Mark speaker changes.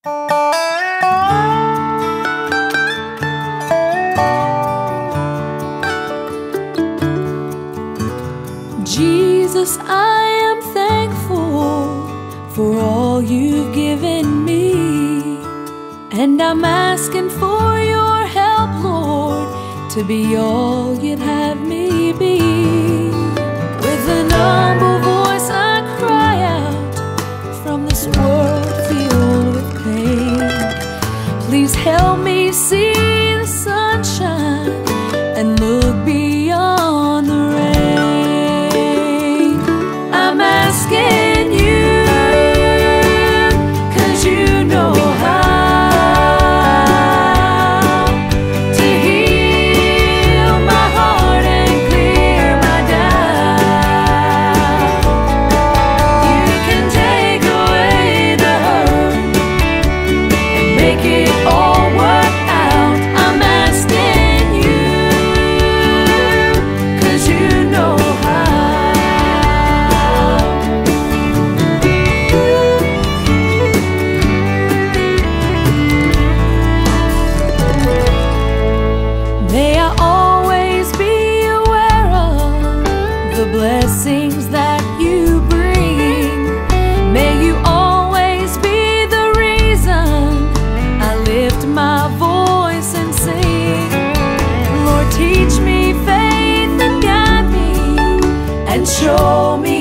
Speaker 1: Jesus, I am thankful for all you've given me, and I'm asking for your help, Lord, to be all you'd have me be. With an humble voice I cry out from this world filled with pain. Please help me see the sunshine and look beyond the rain. I'm asking you, 'cause you know how to heal my heart and clear my doubt. You can take away the hurt and make it all work out. I'm asking you, 'cause you know how. May I always be aware of the blessings that you bring. May you always be the reason I lift my voice and sing. Lord, teach me faith and guide me and show me